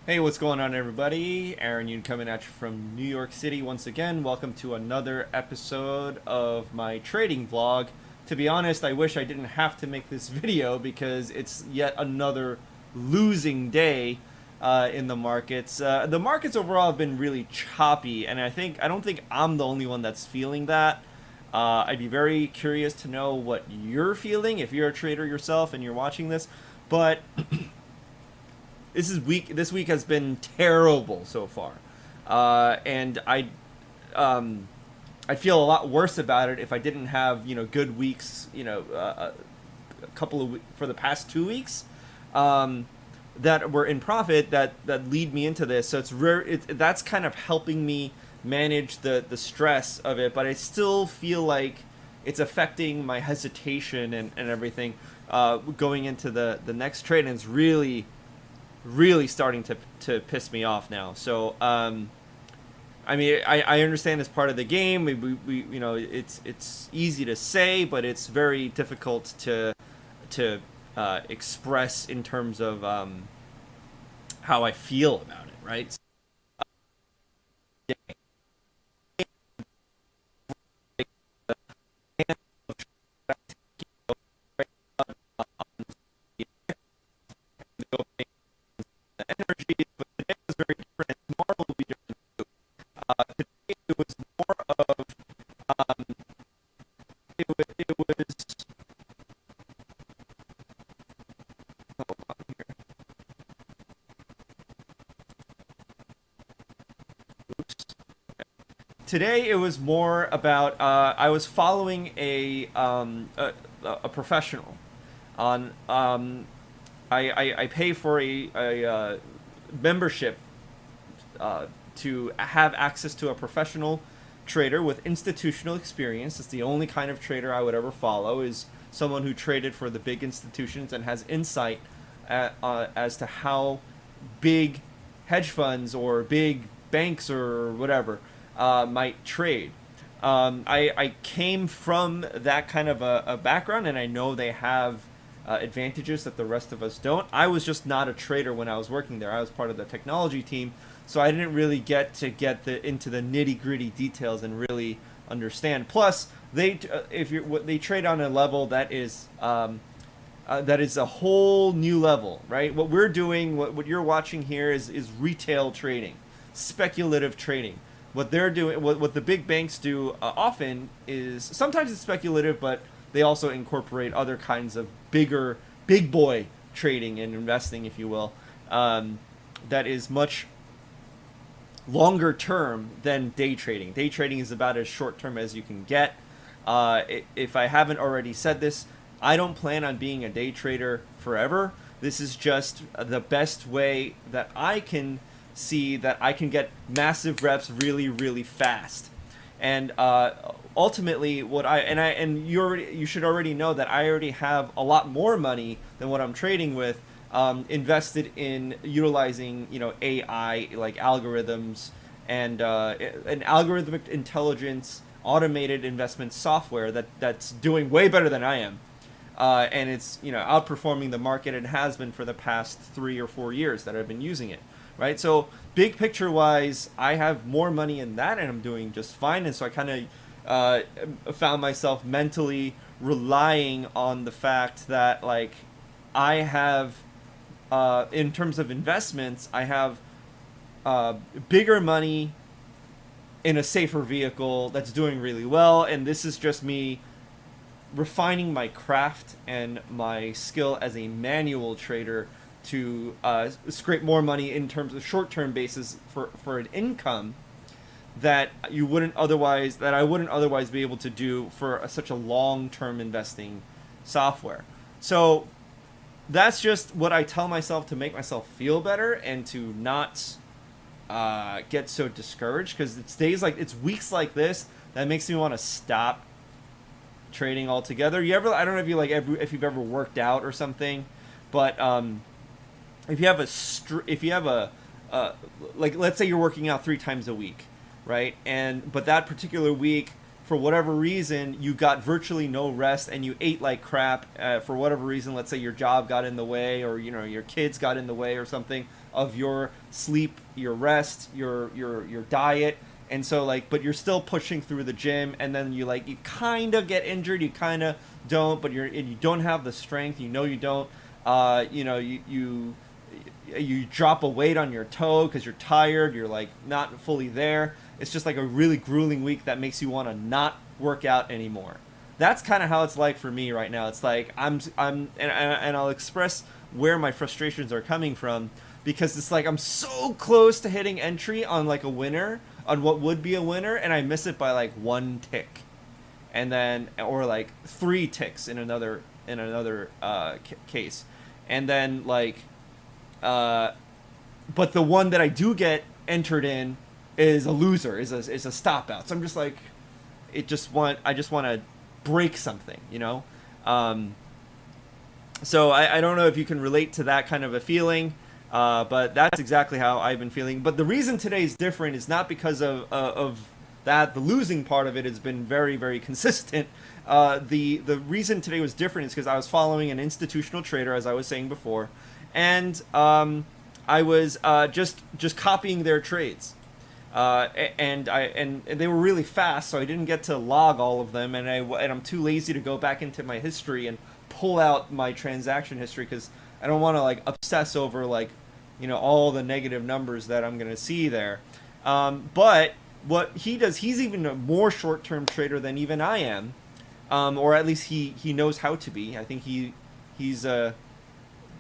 Hey, what's going on, everybody? Aaron Yoon coming at you from New York City once again. Welcome to another episode of my trading vlog. To be honest, I wish I didn't have to make this video because it's yet another losing day in the markets. The markets overall have been really choppy, and I don't think I'm the only one that's feeling that. I'd be very curious to know what you're feeling if you're a trader yourself and you're watching this. But this week has been terrible so far, and I feel a lot worse about it if I didn't have good weeks, a couple of for the past 2 weeks, that were in profit that lead me into this. So that's kind of helping me manage the stress of it, but I still feel like it's affecting my hesitation and everything going into the next trade, and it's really starting to piss me off now. So I mean, I understand it's part of the game. We it's easy to say, but it's very difficult to express in terms of how I feel about it, right? Energy, but today was very different, and tomorrow will be different too. Today it was more of um, it was hold on here. Oops. Today it was more about I was following a professional on I pay for a membership to have access to a professional trader with institutional experience. It's the only kind of trader I would ever follow, is someone who traded for the big institutions and has insight as to how big hedge funds or big banks or whatever might trade. I came from that kind of a background, and I know they have advantages that the rest of us don't. I was just not a trader when I was working there. I was part of the technology team, so I didn't really get to into the nitty gritty details and really understand. Plus, if they trade on a level that is a whole new level, right? What we're doing, what you're watching here is retail trading, speculative trading. What they're doing, what the big banks do often is sometimes it's speculative, but they also incorporate other kinds of big boy trading and investing, if you will, that is much longer term than day trading. Day trading is about as short term as you can get. If I haven't already said this, I don't plan on being a day trader forever. This is just the best way that I can see that I can get massive reps really, really fast. And ultimately, you should already know that I already have a lot more money than what I'm trading with, invested in utilizing AI, like algorithms and an algorithmic intelligence automated investment software that's doing way better than I am. And it's outperforming the market, and has been for the past 3 or 4 years that I've been using it, right? So big picture wise, I have more money in that, and I'm doing just fine. And so I kind of found myself mentally relying on the fact that, like, I have in terms of investments, I have bigger money in a safer vehicle that's doing really well, and this is just me refining my craft and my skill as a manual trader to scrape more money in terms of short-term basis for an income that I wouldn't otherwise be able to do for such a long-term investing software. So that's just what I tell myself to make myself feel better and to not get so discouraged, because it's weeks like this that makes me want to stop trading altogether. I don't know if if you've ever worked out or something, but if you have like, let's say you're working out 3 times a week, right? But that particular week for whatever reason you got virtually no rest and you ate like crap for whatever reason, let's say your job got in the way, or your kids got in the way or something of your sleep, your rest, your diet. And so like, but you're still pushing through the gym, and then you kind of get injured, you kind of don't, but you don't have the strength, you don't, you drop a weight on your toe because you're tired, you're like not fully there. It's just like a really grueling week that makes you want to not work out anymore. That's kind of how it's like for me right now. It's like and I'll express where my frustrations are coming from, because it's like I'm so close to hitting entry on like a winner, on what would be a winner, and I miss it by like one tick, and then, or like 3 ticks in another case, and then like but the one that I do get entered in is a loser, is a stop out. So I'm just like, I just want to break something, so I don't know if you can relate to that kind of a feeling, but that's exactly how I've been feeling. But the reason today's different is not because of that. The losing part of it has been very, very consistent. The reason today was different is because I was following an institutional trader, as I was saying before, and I was just copying their trades, and they were really fast, so I didn't get to log all of them, and I'm too lazy to go back into my history and pull out my transaction history, because I don't want to like obsess over like all the negative numbers that I'm gonna see there. But what he does, he's even a more short-term trader than even I am, or at least he knows how to be. I think he's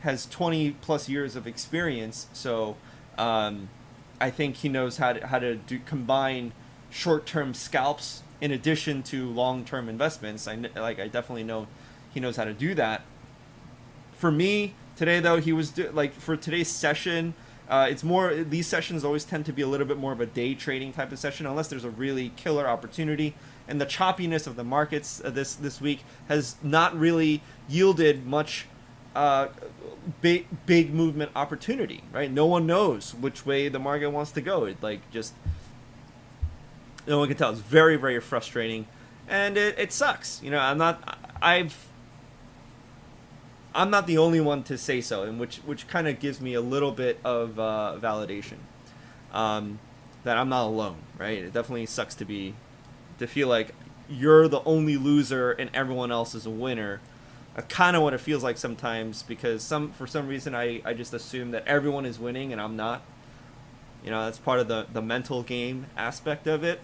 has 20 plus years of experience, so I think he knows how to combine short-term scalps in addition to long-term investments. I definitely know he knows how to do that. For me today, though, he was for today's session, it's more, these sessions always tend to be a little bit more of a day trading type of session, unless there's a really killer opportunity. And the choppiness of the markets this week has not really yielded much big movement opportunity, right? No one knows which way the market wants to go. It just no one can tell. It's very, very frustrating, and it sucks. I'm not the only one to say so, and which kind of gives me a little bit of validation that I'm not alone, right? It definitely sucks to feel like you're the only loser and everyone else is a winner. Kind of what it feels like sometimes, because for some reason I just assume that everyone is winning and I'm not. That's part of the mental game aspect of it.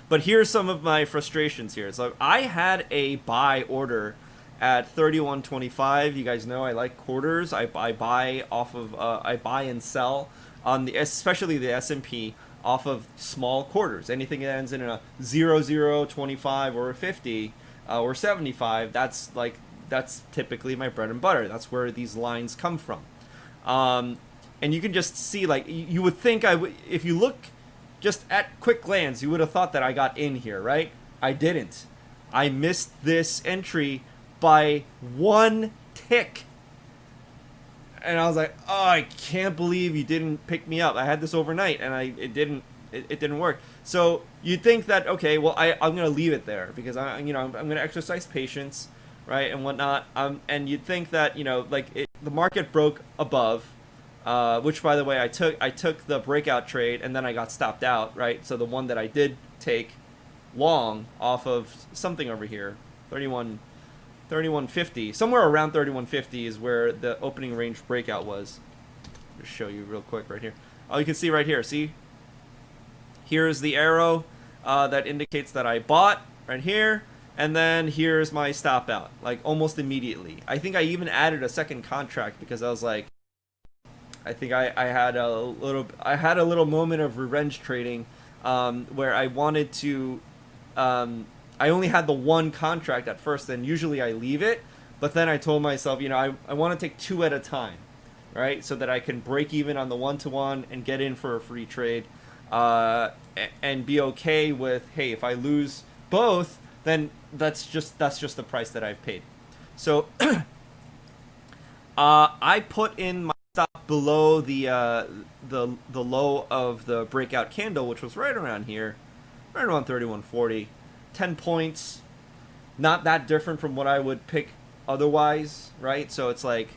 But here's some of my frustrations here. So I had a buy order at 31.25. You guys know I like quarters. I buy off of I buy and sell on especially the S&P off of small quarters. Anything that ends in a 0, 0, 25 or a 50 or 75, that's typically my bread and butter. That's where these lines come from. And you can just see, like, you would think if you look just at quick glance, you would have thought that I got in here, right? I didn't. I missed this entry by 1 tick. And I was like, oh, I can't believe you didn't pick me up. I had this overnight, and it didn't work. So you'd think that, okay, well, I'm gonna leave it there because I'm gonna exercise patience, right, and whatnot. And you'd think that the market broke above, which, by the way, I took the breakout trade and then I got stopped out, right? So the one that I did take long off of something over here, 31.50, somewhere around 31.50 is where the opening range breakout was. Just show you real quick right here. Oh, you can see right here. See, here's the arrow that indicates that I bought right here, and then here's my stop out, like almost immediately. I think I even added a second contract because I was like, I think I had a little moment of revenge trading, where I wanted to. I only had the one contract at first, and usually I leave it, but then I told myself, I want to take 2 at a time, right? So that I can break even on the 1-to-1 and get in for a free trade, and be okay with, hey, if I lose both, then that's just the price that I've paid. So I put in my stop below the low of the breakout candle, which was right around here. right around 31.40. 10 points, not that different from what I would pick otherwise, right? So it's like,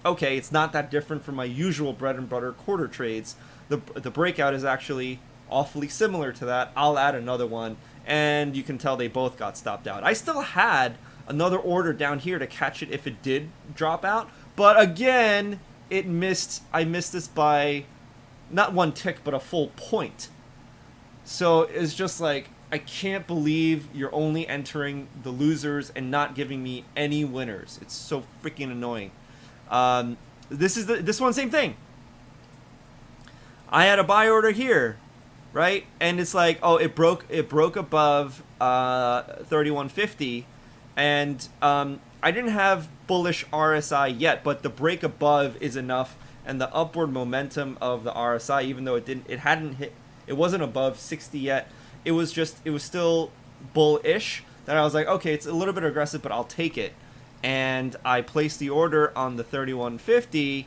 okay, it's not that different from my usual bread and butter quarter trades. The breakout is actually awfully similar to that. I'll add another one, and you can tell they both got stopped out. I still had another order down here to catch it if it did drop out, but again, it missed. I missed this by not one tick, but a full point. So it's just like, I can't believe you're only entering the losers and not giving me any winners. It's so freaking annoying. This one, same thing. I had a buy order here, right? And it's like, oh, it broke above 31.50, and I didn't have bullish RSI yet, but the break above is enough, and the upward momentum of the RSI, even though it wasn't above 60 yet. It was still bullish, that I was like, okay, it's a little bit aggressive, but I'll take it. And I placed the order on the 31.50,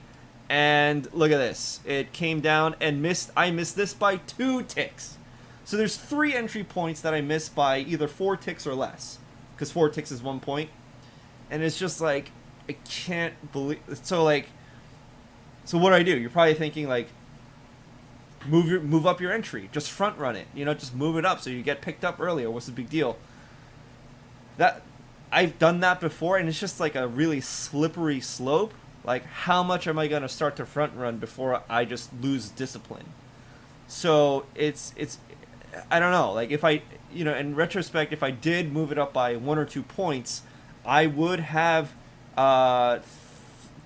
and look at this. It came down and I missed this by 2 ticks. So there's 3 entry points that I missed by either 4 ticks or less, because 4 ticks is 1 point. And it's just like, I can't believe. So what do I do? You're probably thinking like, move up your entry, just front run it, just move it up so you get picked up earlier. What's the big deal? That I've done that before, and it's just like a really slippery slope. Like, how much am I going to start to front run before I just lose discipline? So it's I don't know, like, if I, in retrospect, if I did move it up by 1 or 2 points, I would have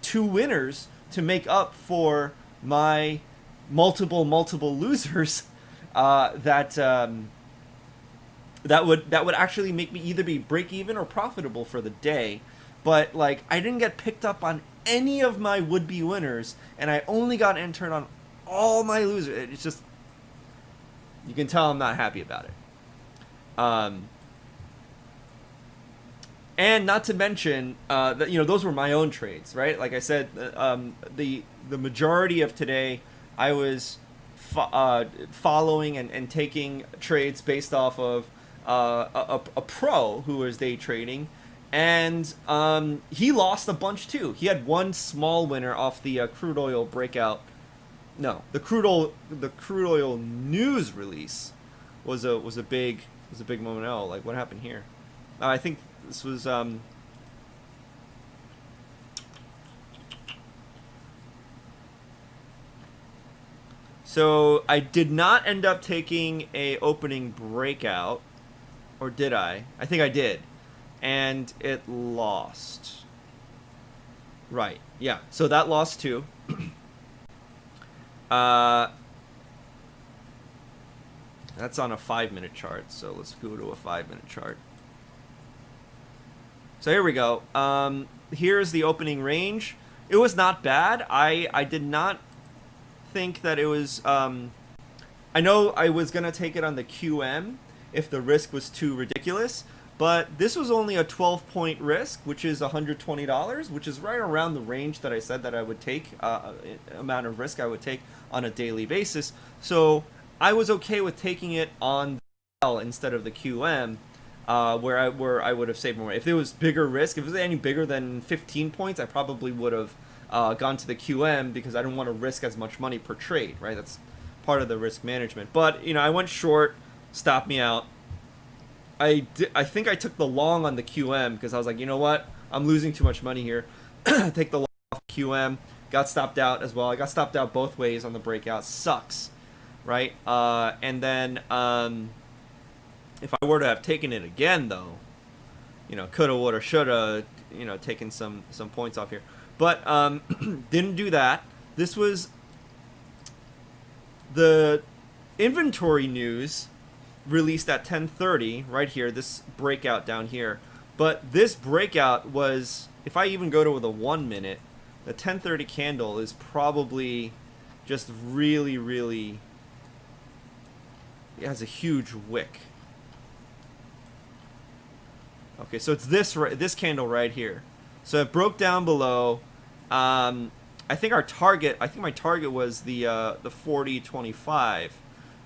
2 winners to make up for my multiple losers that would actually make me either be break even or profitable for the day. But like, I didn't get picked up on any of my would-be winners, and I only got entered on all my losers. It's just, you can tell I'm not happy about it. And not to mention that those were my own trades, right? Like I said, the majority of today, I was following and taking trades based off of a pro who was day trading, and he lost a bunch too. He had one small winner off the crude oil breakout. No, the crude oil news release was a big moment. Oh, like, what happened here? I think this was So I did not end up taking a opening breakout, or did I? I think I did, and it lost. Right, yeah. So that lost too. That's on a 5-minute chart. So let's go to a 5-minute chart. So here we go. Here's the opening range. It was not bad. I did not think that it was. I know I was gonna take it on the QM if the risk was too ridiculous, but this was only a 12-point risk, which is $120, which is right around the range that I said that I would take, amount of risk I would take on a daily basis. So I was okay with taking it on the L instead of the QM, where I would have saved more. If it was bigger risk, if it was any bigger than 15 points, I probably would have gone to the QM, because I don't want to risk as much money per trade, right? That's part of the risk management. But I went short, stopped me out. I think I took the long on the QM, because I was like, you know what? I'm losing too much money here. Take the long off QM. Got stopped out as well. I got stopped out both ways on the breakout. Sucks, right? And then if I were to have taken it again, though, coulda, woulda, shoulda, taken some points off here. But didn't do that. This was the inventory news released at 10:30 right here, this breakout down here. But this breakout was, if I even go to the 1 minute, the 10:30 candle is probably just really, really, it has a huge wick. Okay, so it's this candle right here. So it broke down below. I think my target was the 40.25,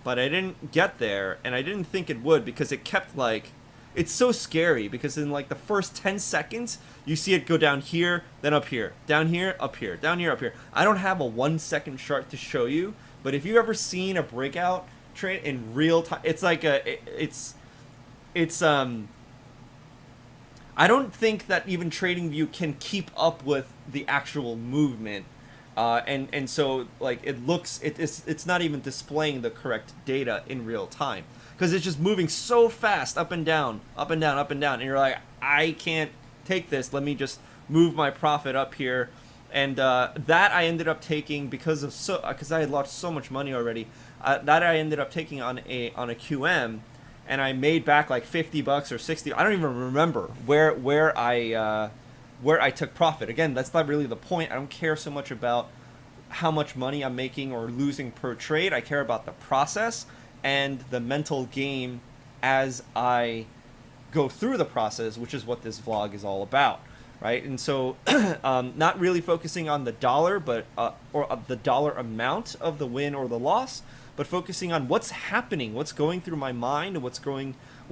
but I didn't get there, and I didn't think it would because it kept like, it's so scary because in like the first 10 seconds you see it go down here, then up here, down here, up here, down here, up here. I don't have a 1 second chart to show you, but if you've ever seen a breakout trade in real time, it's like it's I don't think that even TradingView can keep up with the actual movement, and so like it's not even displaying the correct data in real time because it's just moving so fast up and down, up and down, up and down, and you're like, I can't take this. Let me just move my profit up here, and that I ended up taking because I had lost so much money already. That I ended up taking on a QM. And I made back like $50 or 60. I don't even remember where I took profit. Again, that's not really the point. I don't care so much about how much money I'm making or losing per trade. I care about the process and the mental game as I go through the process, which is what this vlog is all about, right? And so, not really focusing on the dollar, but or the dollar amount of the win or the loss, but focusing on what's happening, what's going through my mind, what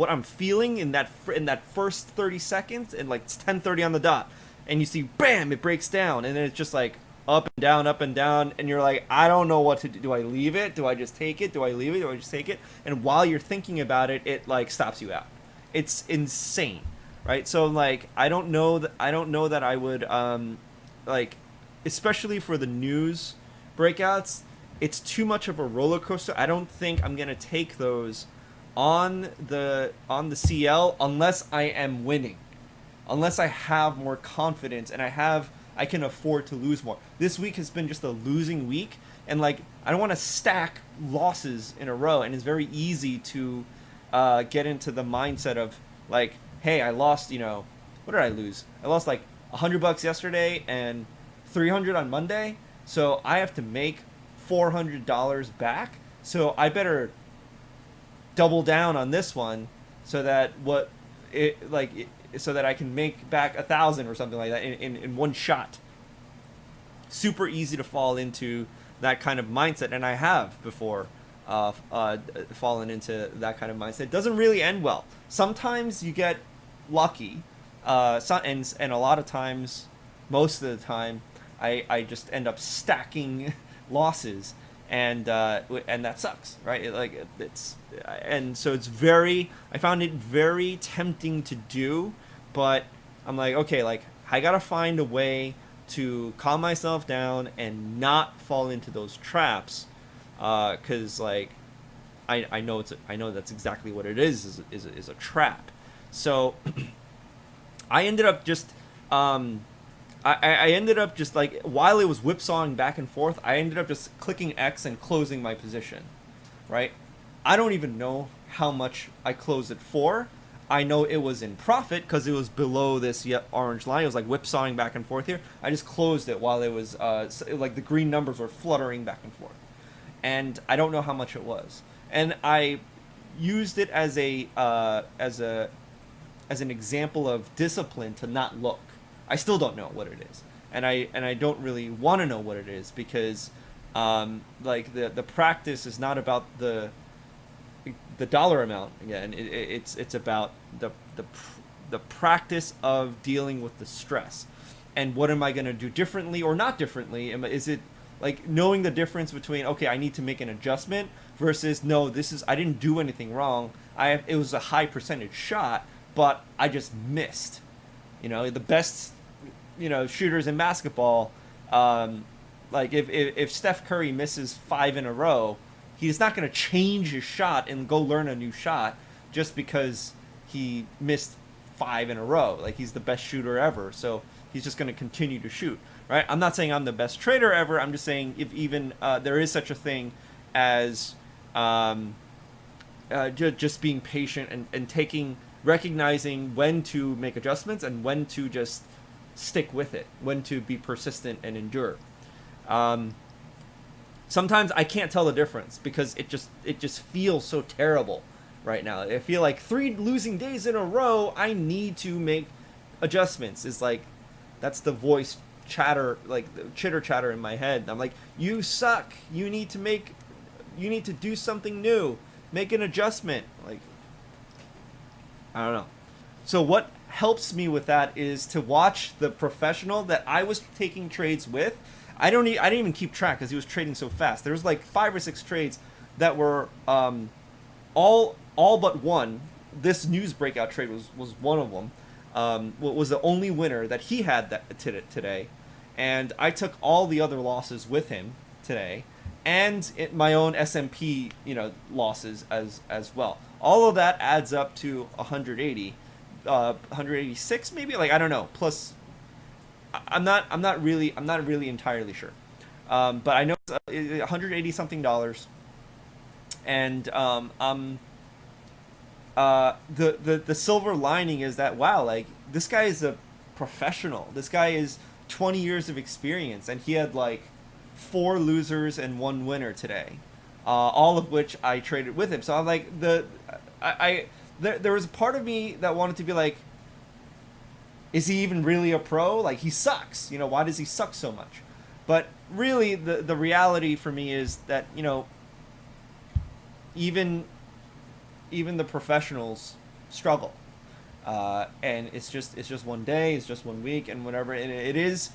I'm feeling in that first 30 seconds, and like it's 10:30 on the dot, and you see, bam, it breaks down, and then it's just like up and down, and you're like, I don't know what to do. Do I leave it? Do I just take it? Do I leave it? Do I just take it? And while you're thinking about it, it like stops you out. It's insane, right? So like, I don't know that I would like, especially for the news breakouts. It's too much of a roller coaster. I don't think I'm gonna take those on the CL unless I am winning, unless I have more confidence and I can afford to lose more. This week has been just a losing week, and like I don't want to stack losses in a row, and it's very easy to get into the mindset of like, hey, I lost. What did I lose? I lost like $100 yesterday and $300 on Monday, so I have to make $400 back, so I better double down on this one so that so that I can make back 1,000 or something like that in one shot. Super easy to fall into that kind of mindset, and I have before fallen into that kind of mindset. It doesn't really end well. Sometimes you get lucky, and a lot of times, most of the time, I just end up stacking losses, and that sucks, right? And so I found it very tempting to do, but I'm like, okay, like I gotta find a way to calm myself down and not fall into those traps, because like I know that's exactly what it is a trap. So I ended up just I ended up just like, while it was whipsawing back and forth, I ended up just clicking X and closing my position, right? I don't even know how much I closed it for. I know it was in profit because it was below this orange line. It was like whipsawing back and forth here. I just closed it while it was like the green numbers were fluttering back and forth, and I don't know how much it was. And I used it as an example of discipline to not look. I still don't know what it is, and I don't really want to know what it is because, like the practice is not about the dollar amount. Again, it's about the practice of dealing with the stress, and what am I going to do differently or not differently? Is it like knowing the difference between, okay, I need to make an adjustment versus no, I didn't do anything wrong. It was a high percentage shot, but I just missed. The best shooters in basketball, like if Steph Curry misses 5 in a row, he's not going to change his shot and go learn a new shot just because he missed 5 in a row. Like, he's the best shooter ever, so he's just going to continue to shoot, right? I'm not saying I'm the best trader ever. I'm just saying if even there is such a thing as just being patient and recognizing when to make adjustments and when to just stick with it, when to be persistent and endure. Sometimes I can't tell the difference because it just feels so terrible right now. I feel like 3 losing days in a row, I need to make adjustments. It's like, that's the voice chatter, like the chitter chatter in my head. I'm like, you suck. You need to make you need to do something new, make an adjustment. Like, I don't know. So what helps me with that is to watch the professional that I was taking trades with. I didn't even keep track because he was trading so fast. There was like 5 or 6 trades that were all but one. This news breakout trade was one of them. Was the only winner that he had that today, and I took all the other losses with him today, and my own SMP losses as well. All of that adds up to 180, 186 maybe. Like I don't know. Plus, I'm not really entirely sure, but I know it's 180 something dollars, and the silver lining is that wow, like this guy is a professional. This guy is 20 years of experience, and he had like 4 losers and 1 winner today, all of which I traded with him. So I'm like there was a part of me that wanted to be like, is he even really a pro? Like he sucks. Why does he suck so much? But really, the reality for me is that even the professionals struggle, and it's just one day, it's just one week, and whatever. And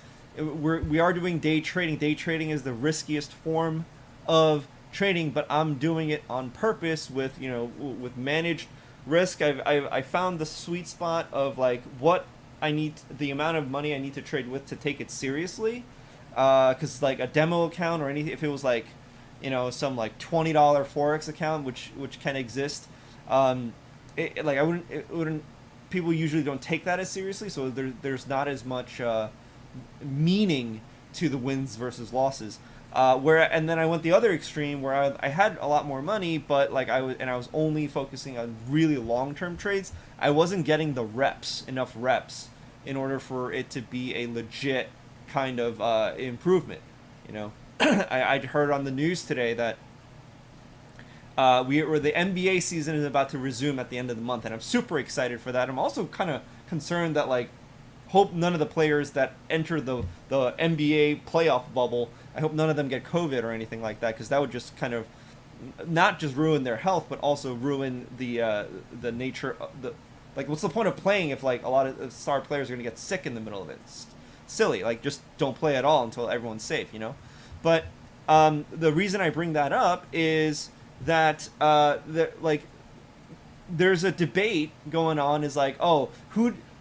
we are doing day trading. Day trading is the riskiest form of trading, but I'm doing it on purpose with with managed risk. I found the sweet spot of like what I need, the amount of money I need to trade with to take it seriously, because like a demo account or anything, if it was like some like $20 forex account which can exist, like it wouldn't people usually don't take that as seriously, so there's not as much meaning to the wins versus losses. And then I went the other extreme where I had a lot more money, but like I was only focusing on really long-term trades. I wasn't getting enough reps in order for it to be a legit kind of improvement. I'd heard on the news today that the NBA season is about to resume at the end of the month, and I'm super excited for that. I'm also kind of concerned that like hope none of the players that enter the NBA playoff bubble, I hope none of them get COVID or anything like that, because that would just kind of not just ruin their health, but also ruin the nature of the, like, what's the point of playing if like a lot of star players are going to get sick in the middle of it? It's silly. Like, just don't play at all until everyone's safe, But the reason I bring that up is that there's a debate going on. Is like, oh,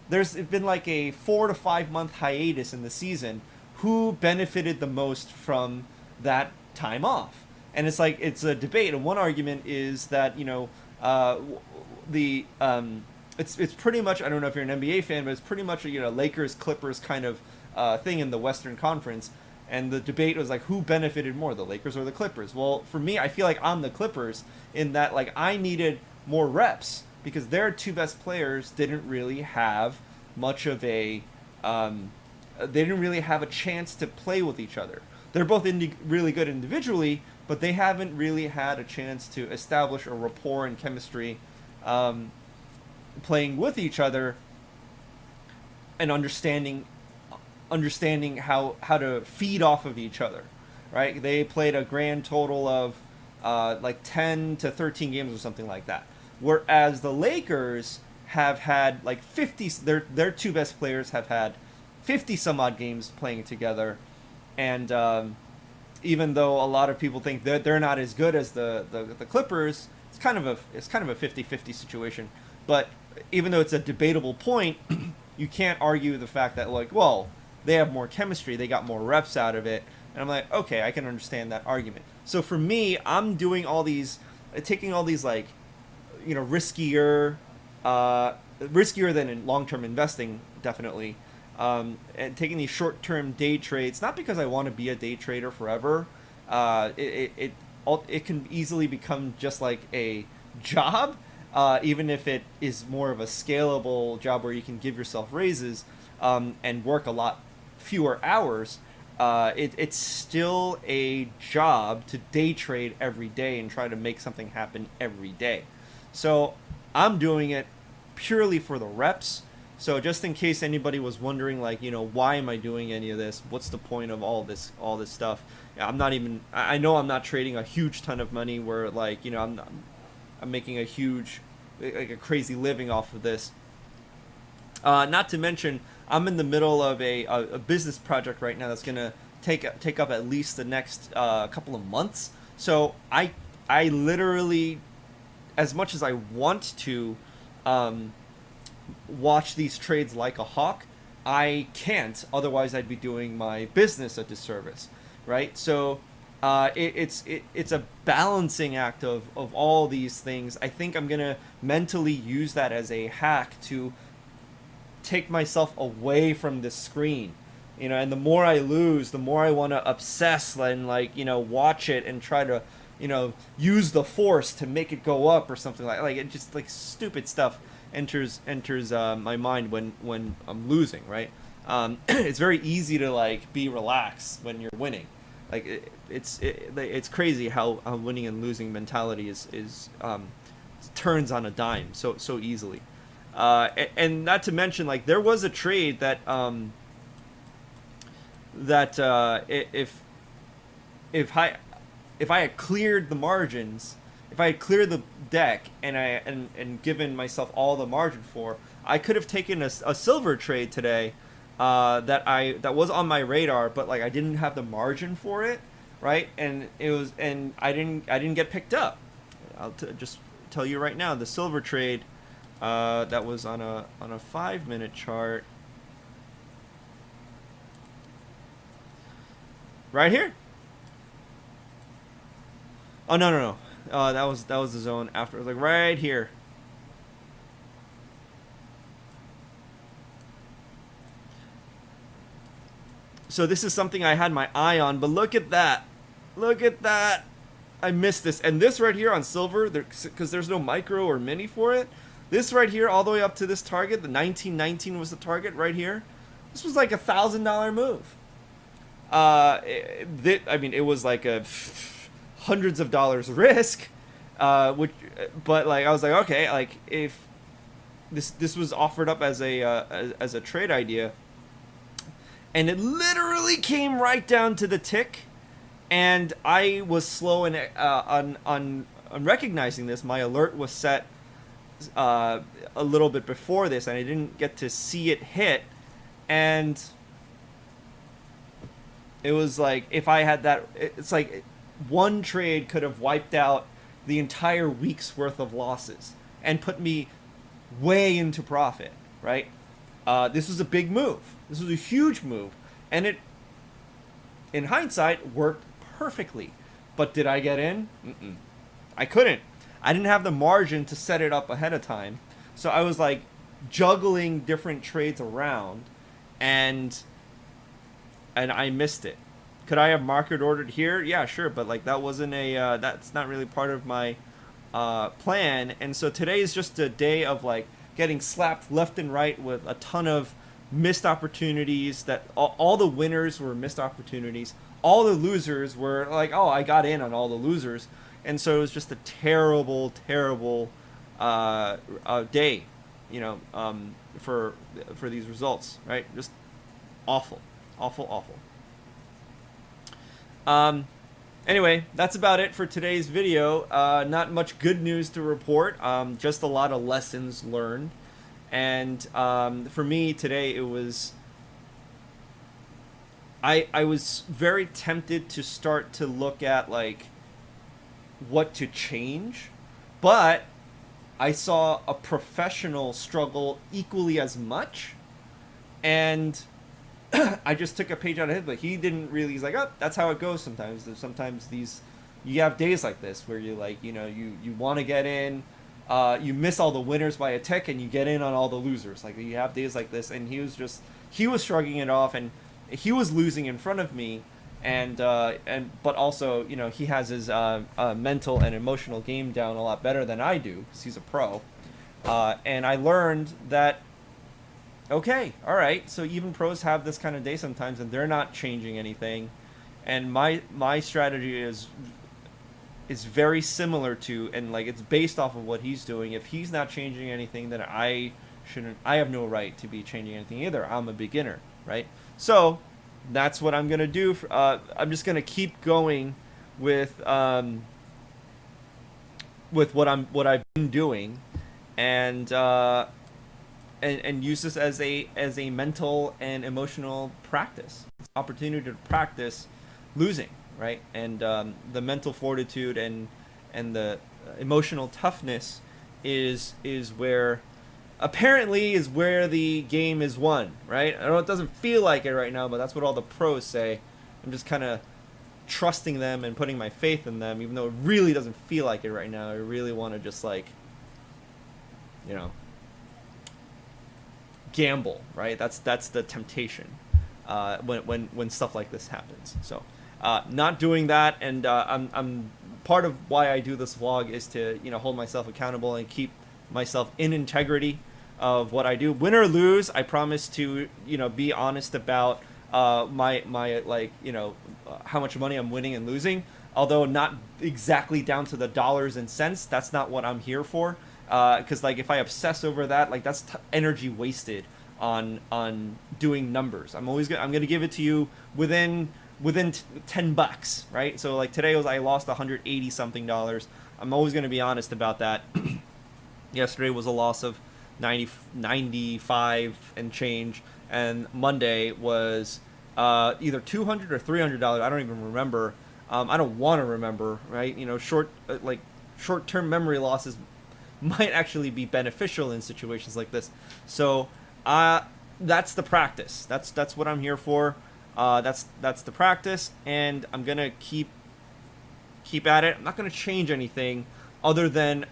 there's been like a 4 to 5 month hiatus in the season. Who benefited the most from that time off? And it's like, it's a debate. And one argument is that it's pretty much, I don't know if you're an NBA fan, but it's pretty much a Lakers Clippers kind of thing in the Western Conference. And the debate was like, who benefited more, the Lakers or the Clippers? Well, for me, I feel like I'm the Clippers in that like I needed more reps because their 2 best players didn't really have much of a they didn't really have a chance to play with each other. They're both really good individually, but they haven't really had a chance to establish a rapport and chemistry playing with each other and understanding how to feed off of each other, right? They played a grand total of like 10 to 13 games or something like that. Whereas the Lakers have had like 50, their 2 best players have had 50 some odd games playing together. And even though a lot of people think that they're not as good as the Clippers, it's kind of a 50-50 situation. But even though it's a debatable point, you can't argue the fact that like, well, they have more chemistry, they got more reps out of it. And I'm like, okay, I can understand that argument. So for me, I'm doing all these, taking all these like, riskier than in long-term investing, definitely. And taking these short-term day trades, not because I want to be a day trader forever. It can easily become just like a job, even if it is more of a scalable job where you can give yourself raises and work a lot fewer hours. It's still a job to day trade every day and try to make something happen every day. So I'm doing it purely for the reps, So just in case anybody was wondering, like, why am I doing any of this? What's the point of all this stuff? I'm not even. I know I'm not trading a huge ton of money where, like, I'm making a huge, like, a crazy living off of this. Not to mention, I'm in the middle of a business project right now that's gonna take up at least the next couple of months. So I literally, as much as I want to, um, watch these trades like a hawk, I can't. Otherwise, I'd be doing my business a disservice, right? So it's a balancing act of all these things. I think I'm gonna mentally use that as a hack to take myself away from the screen. And the more I lose, the more I want to obsess and, like, watch it and try to use the force to make it go up or something like it. Just like stupid stuff enters my mind when I'm losing, right? It's very easy to, like, be relaxed when you're winning. Like, it's crazy how winning and losing mentality is turns on a dime so easily. And not to mention, like, there was a trade that if I had cleared the margins, if I had cleared the deck and given myself all the margin for, I could have taken a silver trade today, that was on my radar, but, like, I didn't have the margin for it, right? And I didn't get picked up. I'll just tell you right now, the silver trade, that was on a 5-minute chart, right here. Oh, no. That was the zone after, like, right here. So this is something I had my eye on, but look at that. Look at that. I missed this. And this right here on silver, because there's no micro or mini for it, this right here all the way up to this target, the 1919 was the target right here. This was like $1,000 move. It was like a hundreds of dollars risk, but, like, I was like, okay, like, if this was offered up as a trade idea, and it literally came right down to the tick, and I was slow on recognizing this. My alert was set a little bit before this, and I didn't get to see it hit, and it was like, if I had that, it's like one trade could have wiped out the entire week's worth of losses and put me way into profit, right? This was a big move. This was a huge move, and it, in hindsight, worked perfectly. But did I get in? I couldn't. I didn't have the margin to set it up ahead of time, so I was, like, juggling different trades around, and I missed it. Could I have market ordered here? Yeah, sure, but, like, that wasn't that's not really part of my plan. And so today is just a day of, like, getting slapped left and right with a ton of missed opportunities. That all the winners were missed opportunities. All the losers were like, oh, I got in on all the losers. And so it was just a terrible day, for these results, right? Just awful. Anyway, that's about it for today's video. Not much good news to report. Just a lot of lessons learned. And for me today, it was... I was very tempted to start to look at, like, what to change. But I saw a professional struggle equally as much. And... I just took a page out of his, but he didn't really. He's like, oh, that's how it goes sometimes. There's sometimes you have days like this where you, like, you want to get in, you miss all the winners by a tick, and you get in on all the losers. Like, you have days like this, and he was shrugging it off, and he was losing in front of me, but also, he has his mental and emotional game down a lot better than I do, because he's a pro, and I learned that. Okay, all right. So even pros have this kind of day sometimes, and they're not changing anything. And my strategy is very similar to, and, like, it's based off of what he's doing. If he's not changing anything, then I I have no right to be changing anything either. I'm a beginner, right? So that's what I'm gonna do. I'm just gonna keep going with what I've been doing, and and use this as a mental and emotional practice, opportunity to practice losing, right? And the mental fortitude and the emotional toughness is where apparently is where the game is won, right? I know it doesn't feel like it right now, but that's what all the pros say. I'm just kind of trusting them and putting my faith in them, even though it really doesn't feel like it right now. I really want to just like, you know, gamble, right? That's the temptation when stuff like this happens. So not doing that, and I'm part of why I do this vlog is to, you know, hold myself accountable and keep myself in integrity of what I do. Win or lose, I promise to, you know, be honest about my like, you know, how much money I'm winning and losing, although not exactly down to the dollars and cents. That's not what I'm here for, because like if I obsess over that, like that's energy wasted on doing numbers. I'm gonna give it to you within $10, right? So like today I lost 180 something dollars. I'm always going to be honest about that. Yesterday was a loss of 95 and change, and Monday was either $200 or $300. I don't even remember. I don't want to remember, right? You know, short-term memory losses might actually be beneficial in situations like this. So that's the practice. That's what I'm here for. That's the practice, and I'm gonna keep at it. I'm not gonna change anything other than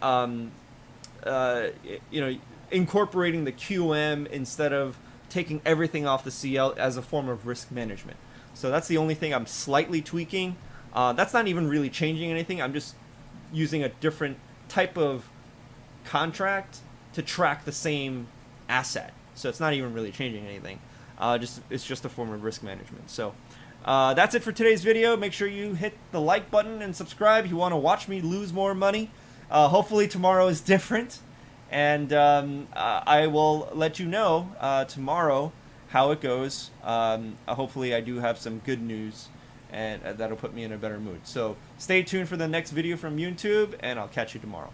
you know, incorporating the QM instead of taking everything off the CL as a form of risk management. So that's the only thing I'm slightly tweaking. That's not even really changing anything. I'm just using a different type of contract to track the same asset. So it's not even really changing anything. It's just a form of risk management. So that's it for today's video. Make sure you hit the like button and subscribe if you want to watch me lose more money. Hopefully tomorrow is different, and I will let you know tomorrow how it goes. Hopefully I do have some good news, and that'll put me in a better mood. So stay tuned for the next video from YouTube, and I'll catch you tomorrow.